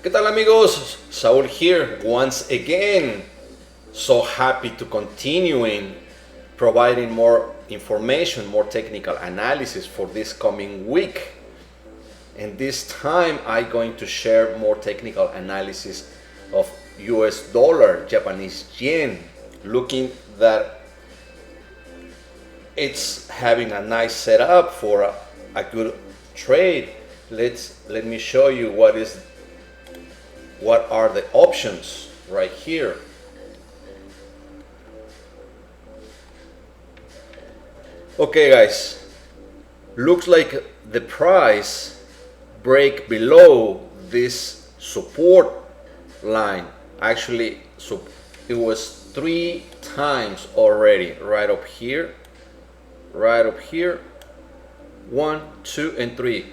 ¿Qué tal amigos? Saul here once again. So happy to continuing providing more information, more technical analysis for this coming week. And this time I'm going to share more technical analysis of US dollar, Japanese yen, looking that it's having a nice setup for a good trade. Let me show you what are the options right here. Okay guys, looks like the price break below this support line. Actually, so it was 3 times already, right up here, 1, 2, and 3,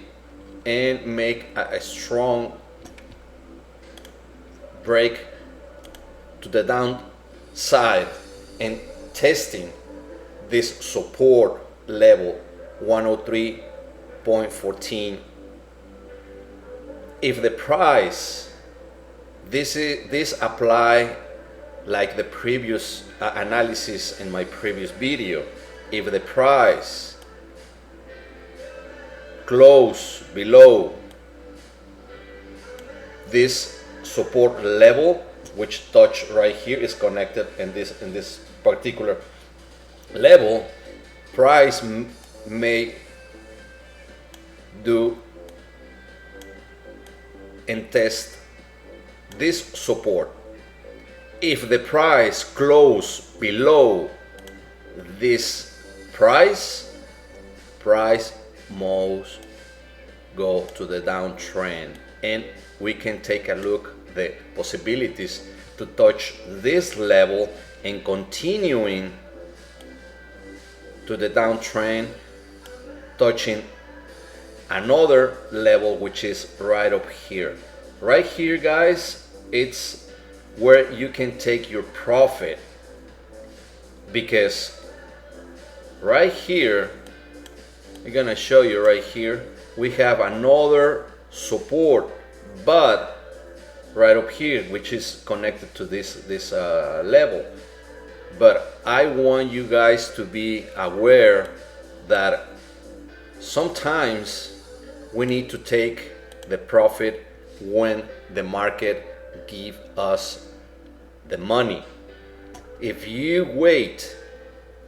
and make a strong break to the downside and testing this support level 103.14. If the price, this apply like the previous analysis in my previous video. If the price close below this support level, which touch right here is connected in this particular level, price may do and test this support. If the price close below this price must go to the downtrend, and we can take a look the possibilities to touch this level and continuing to the downtrend, touching another level which is right up here. Right here guys, it's where you can take your profit, because right here, I'm gonna show you right here, we have another support, but right up here, which is connected to this level. But I want you guys to be aware that sometimes we need to take the profit when the market give us the money. If you wait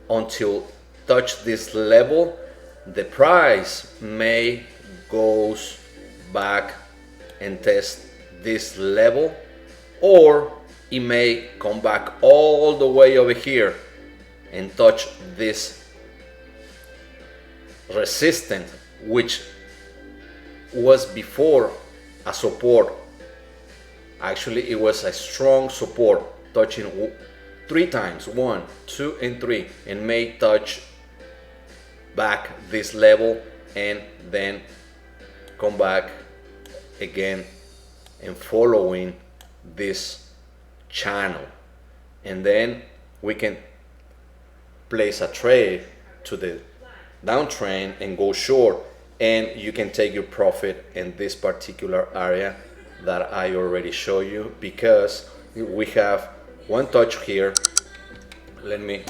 until touch this level, the price may goes back and test this level, or it may come back all the way over here and touch this resistance, which was before a support. Actually, it was a strong support, touching 3 times, 1, 2, and 3, and may touch back this level and then come back again and following this channel, and then we can place a trade to the downtrend and go short, and you can take your profit in this particular area that I already show you, because we have one touch here. Let me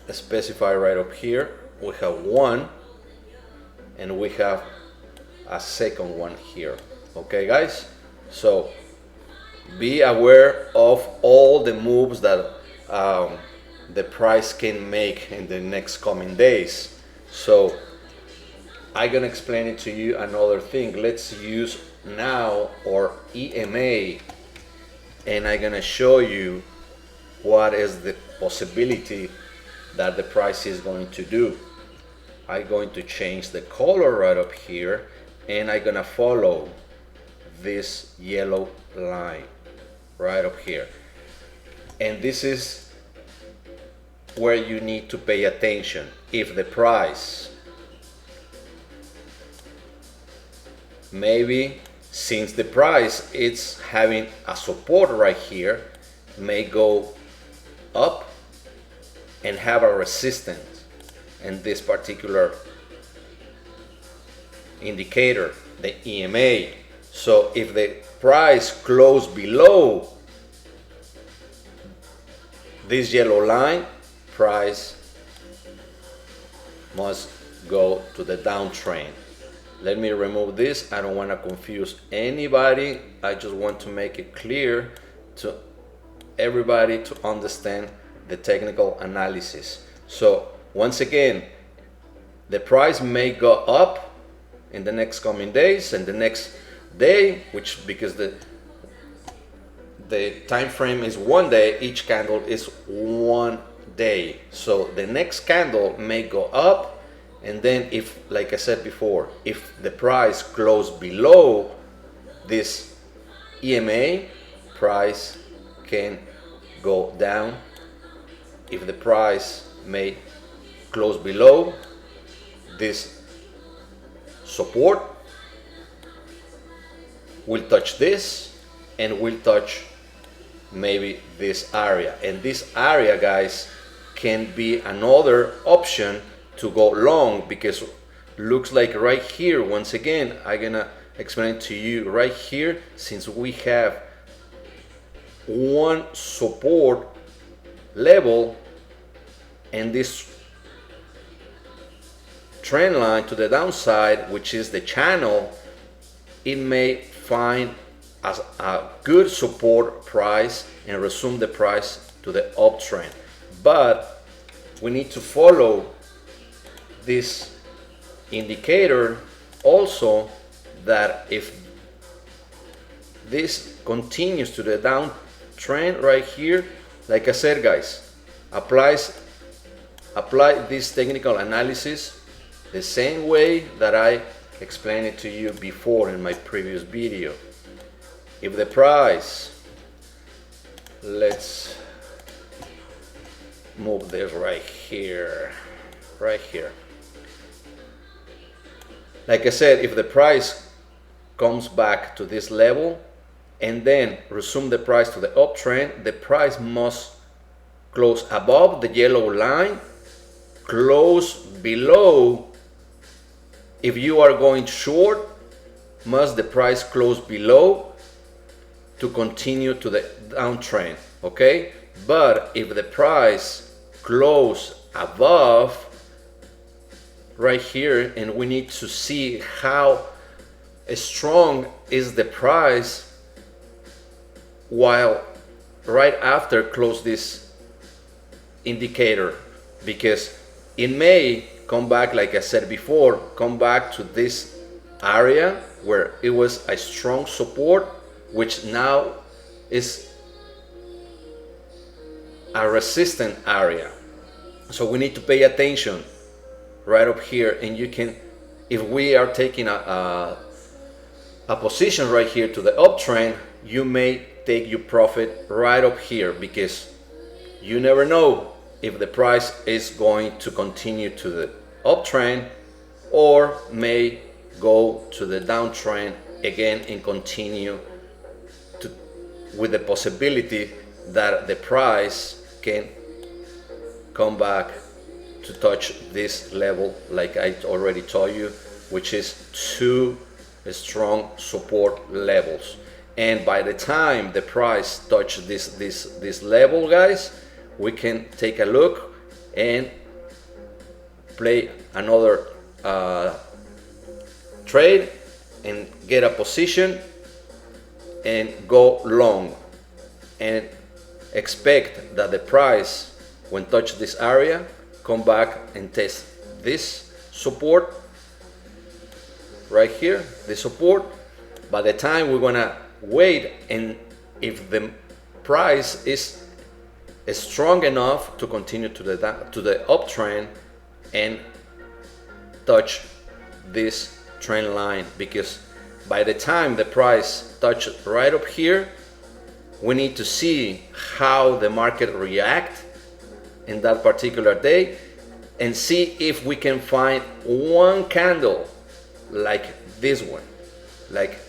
specify right up here, we have one and we have a second one here. Okay guys, so be aware of all the moves that the price can make in the next coming days. So I'm gonna explain it to you another thing. Let's use now our EMA, and I'm gonna show you what is the possibility that the price is going to do. I'm going to change the color right up here, and I'm gonna follow this yellow line right up here, and this is where you need to pay attention. If the price, maybe since the price it's having a support right here, may go up and have a resistance in this particular indicator, the EMA. So if the price close below this yellow line, price must go to the downtrend. Let me remove this. I don't want to confuse anybody. I just want to make it clear to everybody to understand the technical analysis. So once again, the price may go up in the next coming days and the next day, which because the time frame is 1 day, each candle is 1 day. So the next candle may go up, and then if, like I said before, if the price close below this EMA, price can go down. If the price may close below this support, will touch this and will touch maybe this area, and this area, guys, can be another option to go long, because looks like right here, once again, I'm gonna explain to you right here, since we have one support level and this trend line to the downside, which is the channel, it may find as a good support price and resume the price to the uptrend. But we need to follow this indicator also, that if this continues to the downtrend right here, like I said, guys, apply this technical analysis the same way that I explained it to you before in my previous video. If the price, let's move this right here. Like I said, if the price comes back to this level and then resume the price to the uptrend, the price must close above the yellow line, close below. If you are going short, must the price close below to continue to the downtrend, okay? But if the price close above right here, and we need to see how strong is the price while right after close this indicator, because it may come back, like I said before, come back to this area where it was a strong support, which now is a resistant area. So we need to pay attention right up here, and you can, if we are taking a position right here to the uptrend, you may take your profit right up here, because you never know if the price is going to continue to the uptrend or may go to the downtrend again and continue to, with the possibility that the price can come back to touch this level, like I already told you, which is 2 strong support levels. And by the time the price touch this level, guys, we can take a look and play another trade and get a position and go long, and expect that the price, when touch this area, come back and test this support right here, the support. By the time we're gonna wait, and if the price is strong enough to continue to the uptrend and touch this trend line, because by the time the price touch right up here, we need to see how the market react in that particular day, and see if we can find one candle like this one, like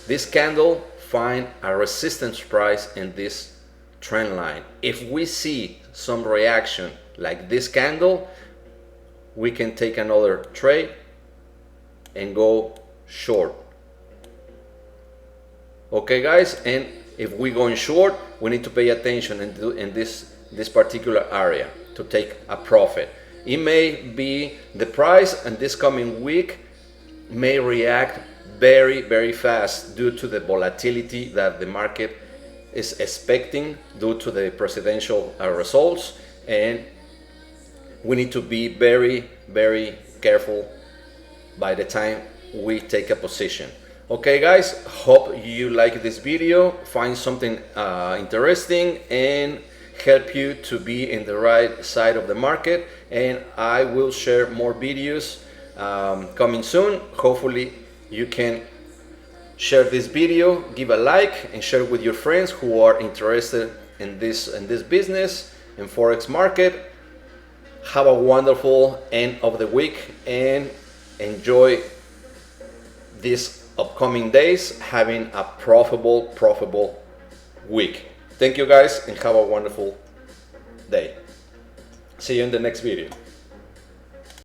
this candle, find a resistance price in this trend line. If we see some reaction like this candle, we can take another trade and go short. Okay, guys, and if we're going short, we need to pay attention in this particular area to take a profit. It may be the price, and this coming week may react very, very fast due to the volatility that the market is expecting due to the presidential results, and we need to be very, very careful by the time we take a position. Okay, guys, hope you like this video, find something interesting, and help you to be in the right side of the market. And I will share more videos coming soon. Hopefully you can share this video, give a like, and share with your friends who are interested in this business in Forex market. Have a wonderful end of the week and enjoy these upcoming days having a profitable week. Thank you, guys, and have a wonderful day. See you in the next video.